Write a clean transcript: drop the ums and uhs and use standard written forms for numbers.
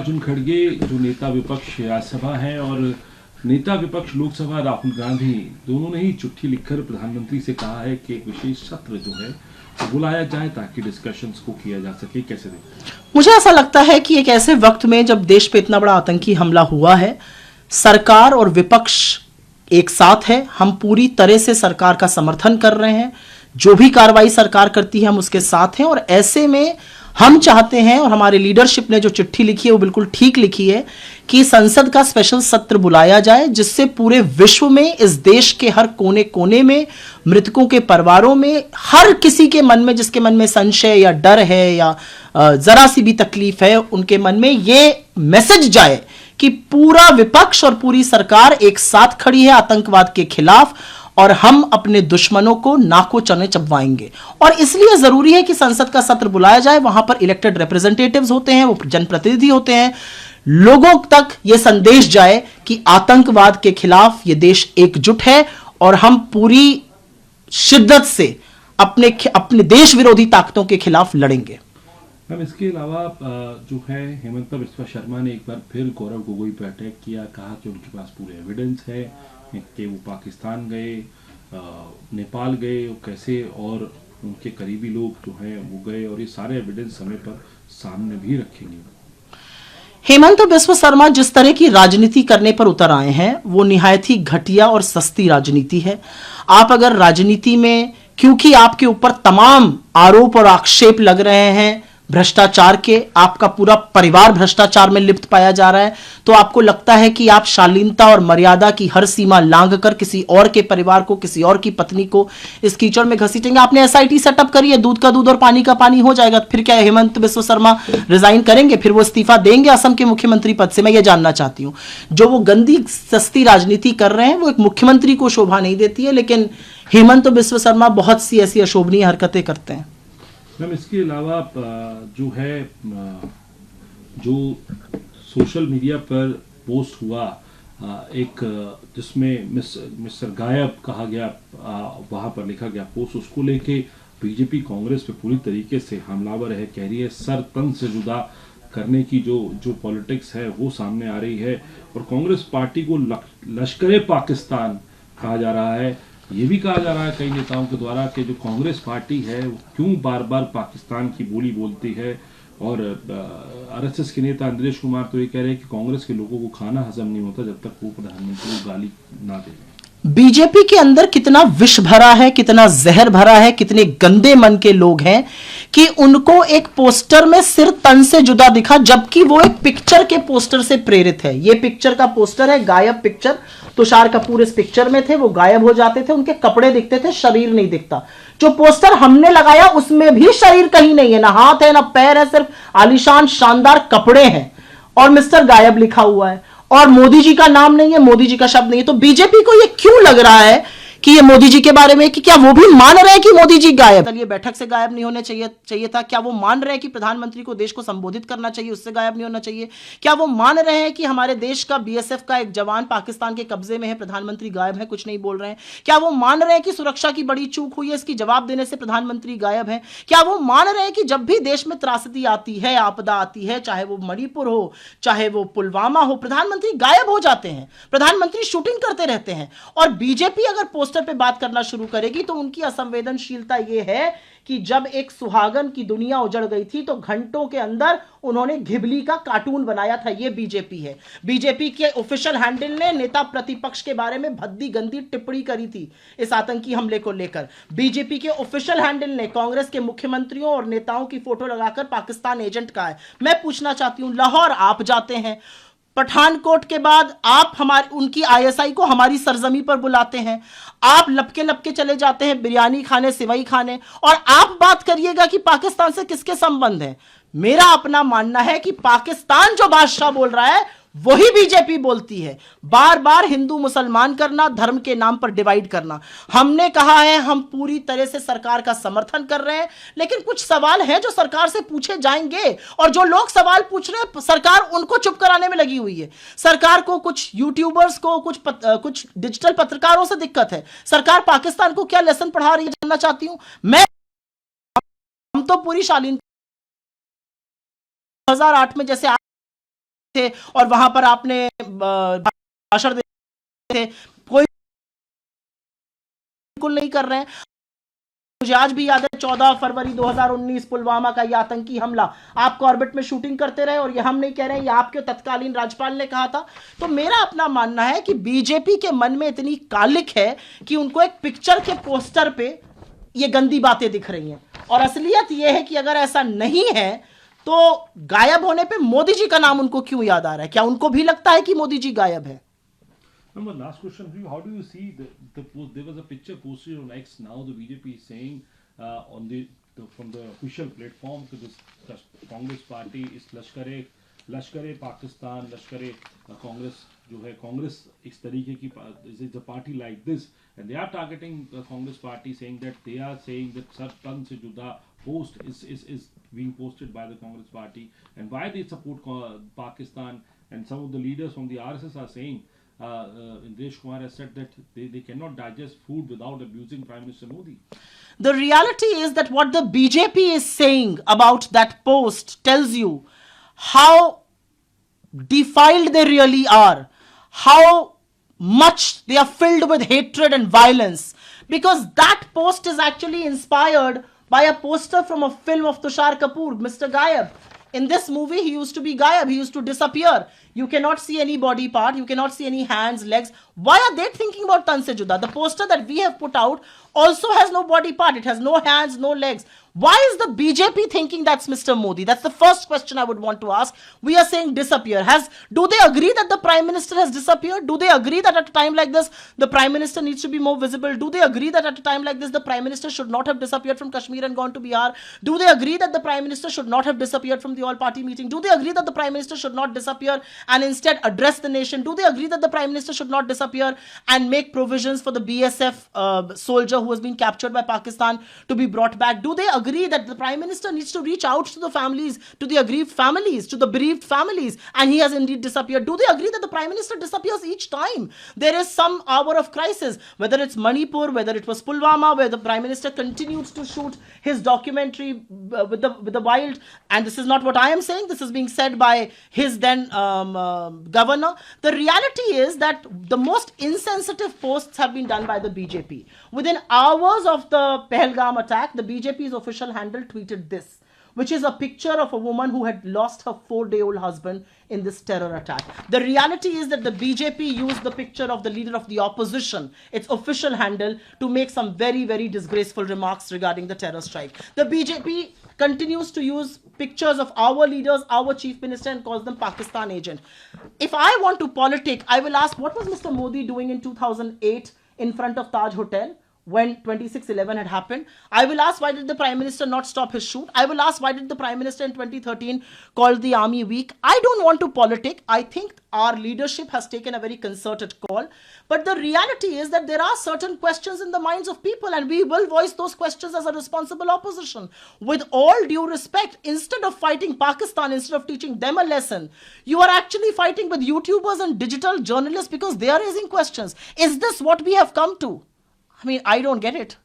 मल्लिकार्जुन खड़गे जो नेता विपक्ष राज्यसभा है और नेता विपक्ष लोकसभा राहुल गांधी दोनों ने ही चिट्ठी लिखकर प्रधानमंत्री से कहा है कि एक विशेष सत्र जो है बुलाया जाए ताकि डिस्कशंस को किया जा सके। कैसे देखते हैं? मुझे ऐसा लगता है कि एक ऐसे वक्त में जब देश पे इतना बड़ा आतंकी हमला हुआ है, सरकार और विपक्ष एक साथ है। हम पूरी तरह से सरकार का समर्थन कर रहे हैं, जो भी कार्रवाई सरकार करती है हम उसके साथ हैं। और ऐसे में हम चाहते हैं और हमारे लीडरशिप ने जो चिट्ठी लिखी है वो बिल्कुल ठीक लिखी है कि संसद का स्पेशल सत्र बुलाया जाए, जिससे पूरे विश्व में, इस देश के हर कोने कोने में, मृतकों के परिवारों में, हर किसी के मन में, जिसके मन में संशय या डर है या जरा सी भी तकलीफ है, उनके मन में ये मैसेज जाए कि पूरा विपक्ष और पूरी सरकार एक साथ खड़ी है आतंकवाद के खिलाफ और हम अपने दुश्मनों को नाको चने चबवाएंगे। और इसलिए जरूरी है कि संसद का सत्र बुलाया जाए। वहां पर इलेक्टेड रिप्रेजेंटेटिव्स होते हैं, वो जनप्रतिनिधि होते हैं। लोगों तक यह संदेश जाए कि आतंकवाद के खिलाफ यह देश एकजुट है और हम पूरी शिद्दत से अपने देश विरोधी ताकतों के खिलाफ लड़ेंगे। मैम, इसके अलावा जो है हेमंत बिस्वा शर्मा ने एक बार फिर गौरव गोगोई पर अटैक किया, कहा कि उनके पास पूरे एविडेंस है कि वो पाकिस्तान गए, नेपाल गए, कैसे, और उनके करीबी लोग जो हैं वो गए, और ये सारे एविडेंस समय पर सामने भी रखेंगे। हेमंत बिस्वा शर्मा जिस तरह की राजनीति करने पर उतर आए हैं वो निहायत ही घटिया और सस्ती राजनीति है। आप अगर राजनीति में, क्योंकि आपके ऊपर तमाम आरोप और आक्षेप लग रहे हैं भ्रष्टाचार के, आपका पूरा परिवार भ्रष्टाचार में लिप्त पाया जा रहा है, तो आपको लगता है कि आप शालीनता और मर्यादा की हर सीमा लांघकर किसी और के परिवार को, किसी और की पत्नी को इस कीचड़ में घसीटेंगे। आपने एसआईटी सेटअप करी है, दूध का दूध और पानी का पानी हो जाएगा। फिर क्या हेमंत बिस्वा शर्मा रिजाइन करेंगे? फिर वो इस्तीफा देंगे असम के मुख्यमंत्री पद से? मैं ये जानना चाहती हूं। जो वो गंदी सस्ती राजनीति कर रहे हैं वो एक मुख्यमंत्री को शोभा नहीं देती है, लेकिन हेमंत बिस्वा शर्मा बहुत सी ऐसी अशोभनीय हरकतें करते हैं। मैम, इसके अलावा जो है, जो सोशल मीडिया पर पोस्ट हुआ एक, जिसमें मिस्टर गायब कहा गया, वहां पर लिखा गया पोस्ट, उसको लेके बीजेपी कांग्रेस पे पूरी तरीके से हमलावर है। कह रही है सर तन से जुदा करने की जो पॉलिटिक्स है वो सामने आ रही है, और कांग्रेस पार्टी को लश्कर पाकिस्तान कहा जा रहा है। ये भी कहा जा रहा है कई नेताओं के द्वारा कि जो कांग्रेस पार्टी है वो क्यों बार बार पाकिस्तान की बोली बोलती है। और आरएसएस के नेता अंद्रेश कुमार तो ये कह रहे हैं कि कांग्रेस के लोगों को खाना हजम नहीं होता जब तक वो प्रधानमंत्री को गाली ना दे। बीजेपी के अंदर कितना विष भरा है, कितना जहर भरा है, कितने गंदे मन के लोग हैं कि उनको एक पोस्टर में सिर तन से जुदा दिखा, जबकि वो एक पिक्चर के पोस्टर से प्रेरित है। ये पिक्चर का पोस्टर है, गायब पिक्चर। तुषार कपूर इस पिक्चर में थे, वो गायब हो जाते थे, उनके कपड़े दिखते थे, शरीर नहीं दिखता। जो पोस्टर हमने लगाया उसमें भी शरीर कहीं नहीं है, ना हाथ है ना पैर है, सिर्फ आलीशान शानदार कपड़े हैं और मिस्टर गायब लिखा हुआ है, और मोदी जी का नाम नहीं है, मोदी जी का शब्द नहीं है। तो बीजेपी को यह क्यों लग रहा है कि ये मोदी जी के बारे में, कि क्या वो भी मान रहे हैं कि मोदी जी गायब? चलिए, बैठक से गायब नहीं होने चाहिए था। क्या वो मान रहे हैं कि प्रधानमंत्री को देश को संबोधित करना चाहिए, उससे गायब नहीं होना चाहिए? क्या वो मान रहे हैं कि हमारे देश का बीएसएफ का एक जवान पाकिस्तान के कब्जे में है, प्रधानमंत्री गायब है, कुछ नहीं बोल रहे हैं? क्या वो मान रहे हैं कि सुरक्षा की बड़ी चूक हुई है, इसकी जवाब देने से प्रधानमंत्री गायब है? क्या वो मान रहे हैं कि जब भी देश में त्रासदी आती है, आपदा आती है, चाहे वो मणिपुर हो, चाहे वो पुलवामा हो, प्रधानमंत्री गायब हो जाते हैं, प्रधानमंत्री शूटिंग करते रहते हैं? और बीजेपी अगर पोस्टर पे बात करना शुरू करेगी तो उनकी असंवेदनशीलता यह है कि जब एक सुहागन की दुनिया उजड़ गई थी तो घंटों के अंदर उन्होंने घिबली का कार्टून बनाया था। यह बीजेपी है। बीजेपी के ऑफिशियल हैंडल ने नेता प्रतिपक्ष के बारे में भद्दी गंदी टिप्पणी करी थी इस आतंकी हमले को लेकर। बीजेपी के ऑफिशियल हैंडल ने कांग्रेस के मुख्यमंत्रियों और नेताओं की फोटो लगाकर पाकिस्तान एजेंट कहा है। मैं पूछना चाहती हूं, लाहौर आप जाते हैं, पठानकोट के बाद आप उनकी आईएसआई को हमारी सरजमी पर बुलाते हैं, आप लपके लपके चले जाते हैं बिरयानी खाने, सिवई खाने, और आप बात करिएगा कि पाकिस्तान से किसके संबंध है। मेरा अपना मानना है कि पाकिस्तान जो बादशाह बोल रहा है वही बीजेपी बोलती है। बार बार हिंदू मुसलमान करना, धर्म के नाम पर डिवाइड करना। हमने कहा है हम पूरी तरह से सरकार का समर्थन कर रहे हैं, लेकिन कुछ सवाल हैं जो सरकार से पूछे जाएंगे, और जो लोग सवाल पूछ रहे हैं सरकार उनको चुप कराने में लगी हुई है। सरकार को, कुछ यूट्यूबर्स को, कुछ डिजिटल पत्रकारों से दिक्कत है। सरकार पाकिस्तान को क्या लेसन पढ़ा रही है जानना चाहती हूं मैं। हम तो पूरी शालीन 2008 में जैसे थे और वहां पर आपने भाषण दे थे, कोई बिल्कुल नहीं कर रहे हैं। मुझे आज भी याद है 14 फरवरी 2019 पुलवामा का यह आतंकी हमला, आप कॉर्बेट में शूटिंग करते रहे और ये हम नहीं कह रहे हैं, ये आपके तत्कालीन राज्यपाल ने कहा था। तो मेरा अपना मानना है कि बीजेपी के मन में इतनी कालिक है कि उनको एक पिक्चर के पोस्टर पे ये गंदी बातें दिख रही हैं, और असलियत ये है कि अगर ऐसा नहीं है तो गायब होने पे मोदी जी का नाम उनको क्यों याद आ रहा है? क्या उनको भी लगता है कि मोदी जी गायब है? Number last question for you: how do you see there was a picture posted on X? Now the BJP is saying on from the official platform to this Congress party is लश्कर पाकिस्तान, लश्कर कांग्रेस जो है, कांग्रेस इस तरीके की is a party like this, and they are targeting the Congress party, saying that they are saying that Sar Tan se juda post is being posted by the Congress party, and why they support Pakistan, and some of the leaders from the RSS are saying. Indiresh Kumar has said that they cannot digest food without abusing Prime Minister Modi. The reality is that what the BJP is saying about that post tells you how defiled they really are, how much they are filled with hatred and violence, because that post is actually inspired by a poster from a film of Tushar Kapoor, Mr. Gayab. In this movie, he used to be Gayab, he used to disappear. You cannot see any body part, you cannot see any hands, legs. Why are they thinking about Tan Se Juda? The poster that we have put out also has no body part, it has no hands, no legs. Why is the BJP thinking that's Mr. Modi? That's the first question I would want to ask. We are saying disappear. Do they agree that the Prime Minister has disappeared? Do they agree that at a time like this, the Prime Minister needs to be more visible? Do they agree that at a time like this, the Prime Minister should not have disappeared from Kashmir and gone to Bihar? Do they agree that the Prime Minister should not have disappeared from the all-party meeting? Do they agree that the Prime Minister should not disappear and instead address the nation? Do they agree that the Prime Minister should not disappear and make provisions for the BSF soldier who has been captured by Pakistan to be brought back? Do they agree that the Prime Minister needs to reach out to the families, to the aggrieved families, to the bereaved families, and he has indeed disappeared? Do they agree that the Prime Minister disappears each time there is some hour of crisis, whether it's Manipur, whether it was Pulwama, where the Prime Minister continues to shoot his documentary with the wild? And this is not what I am saying, this is being said by his then governor. The reality is that the most insensitive posts have been done by the BJP. Within hours of the Pahalgam attack, the BJP's official handle tweeted this, which is a picture of a woman who had lost her 4-day-old husband in this terror attack. The reality is that the BJP used the picture of the leader of the opposition, its official handle, to make some very, very disgraceful remarks regarding the terror strike. The BJP continues to use pictures of our leaders, our chief minister, and calls them Pakistan agent. If I want to politic, I will ask, what was Mr. Modi doing in 2008 in front of Taj Hotel when 26/11 had happened? I will ask, why did the Prime Minister not stop his shoot? I will ask, why did the Prime Minister in 2013 call the army weak? I don't want to politic. I think our leadership has taken a very concerted call. But the reality is that there are certain questions in the minds of people, and we will voice those questions as a responsible opposition. With all due respect, instead of fighting Pakistan, instead of teaching them a lesson, you are actually fighting with YouTubers and digital journalists because they are raising questions. Is this what we have come to? I mean, I don't get it.